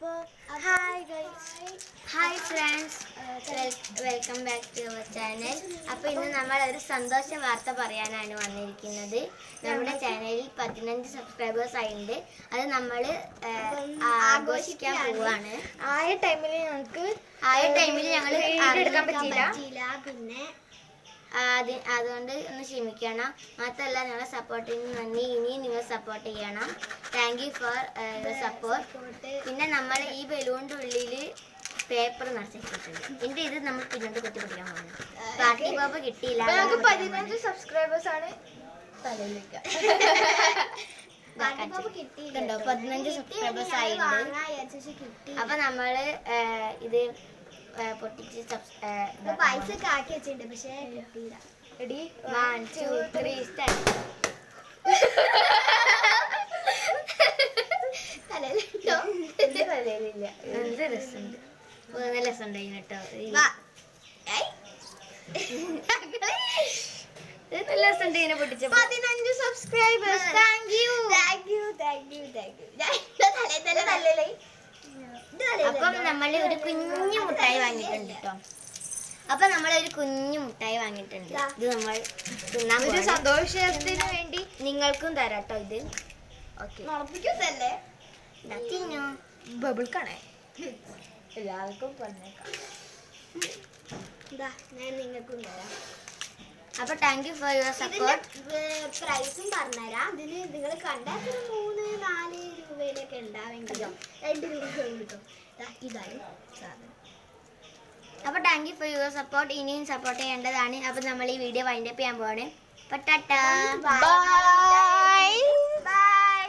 അപ്പോൾ hi friends, welcome back to our channel. അപ്പോൾ ഇന്ന് നമ്മൾ ഒരു സന്തോഷ വാർത്ത പറയാനാണ് വന്നിരിക്കുന്നത്. നമ്മുടെ ചാനലിൽ 15 സബ്സ്ക്രൈബേഴ്സ് ആയിട്ടുണ്ട്. അത് നമ്മൾ ആഘോഷിക്കാൻ പോവാണ്. ആയ ടൈമിൽ ഞങ്ങൾ എടുക്കാൻ പറ്റിയില്ല. പിന്നെ അതുകൊണ്ട് ഒന്ന് ക്ഷമിക്കണം. മാത്രമല്ല, ഞങ്ങളെ സപ്പോർട്ടിന് നന്ദി. ഇനിയും നിങ്ങൾ സപ്പോർട്ട് ചെയ്യണം. Thank you for support. പിന്നെ നമ്മൾ ഈ ബലൂണിൻ്റെ ഉള്ളിൽ പേപ്പർ നിറച്ചിട്ടുണ്ട്. എൻ്റെ ഇത് നമ്മൾ പിന്നോട്ട് കുത്തി പിടിക്കാൻ പോകുന്നു. പാർട്ടി പേപ്പർ കിട്ടിയില്ല. 15 സബ്സ്ക്രൈബേഴ്സ് ആണ്. കണ്ടോ, 15 സബ്സ്ക്രൈബേഴ്സ് ആയിട്ടുണ്ട്. അപ്പൊ നമ്മള് ഇത് പൊട്ടിച്ച് പൈസ ഒക്കെ ആക്കി വെച്ചിട്ടുണ്ട്, പക്ഷേ കിട്ടിയില്ല. 1 2 3 സ്റ്റാർട്ട്. തലയിലില്ല. എന്ത് രസമുണ്ട്, നല്ല രസമുണ്ടായി കേട്ടോ. നല്ല രസമുണ്ട് ഇതിനെ പൊട്ടിച്ച. 15 സബ്സ്ക്രൈബേഴ്സ്. Thank you. അപ്പം നമ്മൾ ഒരു കുഞ്ഞു മുട്ടായി വാങ്ങിയിട്ടുണ്ട് കേട്ടോ. അപ്പൊ നമ്മളൊരു കുഞ്ഞു മുട്ടായി വാങ്ങിയിട്ടുണ്ട്. ഇത് നമ്മൾ തിന്നാൻ ഒരു സന്തോഷത്തിന് വേണ്ടി നിങ്ങൾക്കും തരാം കേട്ടോ. ഇത് മുളപ്പിക്കുന്നല്ലേ? തിന്നോ. ബബിൾക്കാണേ, എല്ലാവർക്കും പറഞ്ഞേക്കാം. ഞാൻ നിങ്ങൾക്കും തരാം. അപ്പൊ thank you for your support. പ്രൈസും പറഞ്ഞുതരാം. ഇതിന് നിങ്ങൾ കണ്ടാൽ 3-4 രൂപയിലൊക്കെ ഉണ്ടാവെങ്കിലോ 2 രൂപ കിട്ടും. ഇതാണ് സാധനം. അപ്പൊ thank you for your support. ഇനിയും സപ്പോർട്ട് ചെയ്യേണ്ടതാണ്. അപ്പൊ നമ്മൾ ഈ വീഡിയോ വൈൻഡ് അപ്പ് ചെയ്യാൻ പോവാണ്. ബൈ.